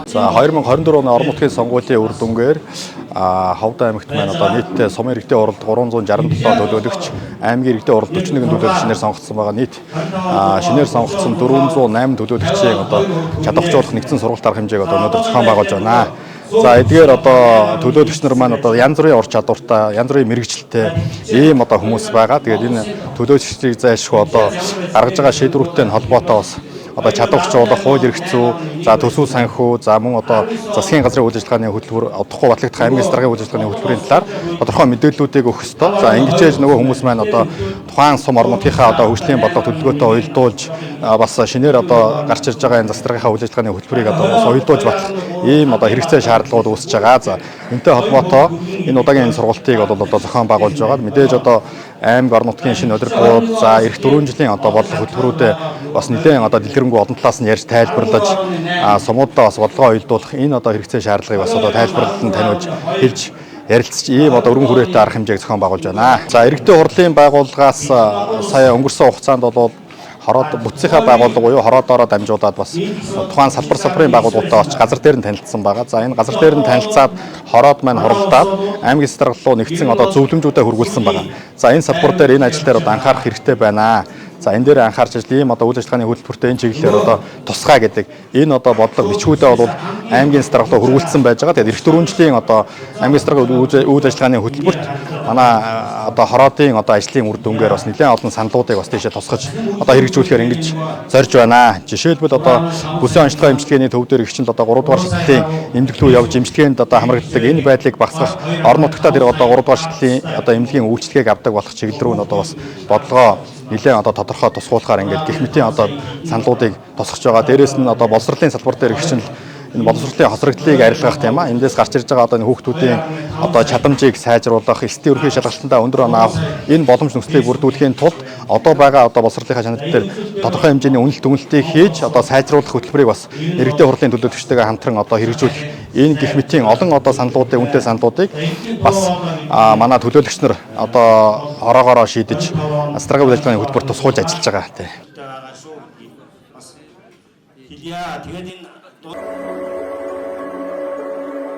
За 2024 оны орон нутгийн сонгуулийн үр дүнгээр Ховд аймагт маань одоо нийтдээ сумын иргэдийн уралд 367 төлөөлөгч, аймгийн иргэдийн уралд 41 төлөөлөгч шинээр сонгогдсон байгаа. Нийт шинээр сонгогдсон 408 төлөөлөгчийн одоо чадваржуулах нэгдсэн сургалт арга хэмжээг одоо өнөөдөр зохион байгуулж байна. За эдгээр одоо төлөөлөгч нар маань одоо янз бүрийн ур чадвартай, янз бүрийн мэрэгчлэлтэй ийм одоо хүмүүс байгаа. Тэгээд энэ төлөөлөгчдийг зайлшгүй одоо гаргаж байгаа шийдвэрүүдтэй холбоотой бас одоо чадваржуулах, хууль эрх зүй, за төсөв санхүү, за мөн одоо засгийн газрын үйл ажиллагааны хөтөлбөр, удахгүй батлагдах аймгийн даргын үйл ажиллагааны хөтөлбөрийн талаар тодорхой мэдээллүүдийг өгөх ёстой. За ингэж нөгөө хүмүүс маань одоо тухайн сум орон нутгийнхаа одоо хөгжлийн бодлого төлөвлөгөөтэй уялдуулж бас шинээр одоо гарч ирж байгаа энэ засгийн даргынхаа үйл ажиллагааны хөтөлбөрийг одоо бас уялдуулж батлах ийм одоо хэрэгцээ шаардлагууд үүсэж байгаа. За энэтэй холбоотой энэ удаагийн сургалтыг одоо зохион байгуулж байгаа. Мэдээж одоо аймаг орон нутгийн шинэ удирдлагууд, за эх 4 жилийн одоо бодлого хөтөлбөрүүдэд бас нэлээд одоо дэлгэрэнгүй олон талаас нь ярьж тайлбарлаж сумуудаа бас бодлогоо уялдуулах энэ одоо хэрэгцээ шаардлагыг бас одоо тайлбарлан таниулж хэлж ярилцж ийм одоо өргөн хүрээтэй арга хэмжээг зохион байгуулж байна. За иргэдийн хурлын байгууллагаас сая өнгөрсөн хугацаанд бол хороод бүтцийнхаа байгууллага буюу хороодоороо дамжуулаад бас тухайн салбарын байгууллагуудаа очиж газар дээр нь танилцсан байгаа. За энэ газар дээр нь танилцаад хороод маань хуралдаад аймгийн стратеги руу нэгдсэн одоо зөвлөмжүүдэд хүргүүлсэн байгаа. За энэ салбар дээр энэ ажил дээр одоо анхаарах хэрэгтэй байна. За энэ дээр анхаарч ажил ийм одоо үйл ажиллагааны хөтөлбөртэй энэ чиглэлээр одоо тусгай гэдэг энэ одоо бодлого бичгүүдээ бол аймгийн стратеги руу хүргүүлсэн байж байгаа. Тэгээд эх 4 жилийн одоо аймгийн стратеги үйл ажиллагааны хөтөлбөрт манай одоо хороодын одоо ажлын үр дүнгээр бас нэлээд олон саналуудыг бас тийшээ тусгаж одоо хэрэгжүүлэхээр ингэж зорж байна. Жишээлбэл одоо бүсийн онцлогоо эмчилгээний төв дээр гिचэнд одоо 3 дугаар шилжилтийн эмнэлэгтүү явж эмчилгээнд одоо хамрагддаг энэ байдлыг багасгах орон нутгад тэр одоо 3 дугаар шилжилтийн одоо эмнэлгийн үйлчлэгийг авдаг болох чиглэл рүү нь одоо бас бодлогоо нэлээд одоо тодорхой тусгуулахаар ингээд гэх мэтийн одоо саналуудыг тусгаж байгаа. Дээрээс нь одоо боловсролын салбар дээр гिचэнд энэ боловсролын хосрогдлыг арилгах тийм аа эндээс гарч ирж байгаа одоо энэ хүүхдүүдийн одоо чадамжийг сайжруулах, эсдийн ерөнхий шалгалтандаа өндөр оноо авах энэ боломж нөхцөлийг бүрдүүлэхийн тулд одоо байгаа одоо боловсролынхаа чанар дээр тодорхой хэмжээний үнэлт дүгнэлтийг хийж одоо сайжруулах хөтөлбөрийг бас иргэдийн хурлын төлөөлөгчтэйгээ хамтран одоо хэрэгжүүлэх энэ гэх мэтийн олон одоо саналуудын үнэтэй саналуудыг бас манай төлөөлөгч нар одоо хороогоороо шийдэж стратеги үйл ажиллагааны хөтөлбөрт тусгуулж ажиллаж байгаа тийм.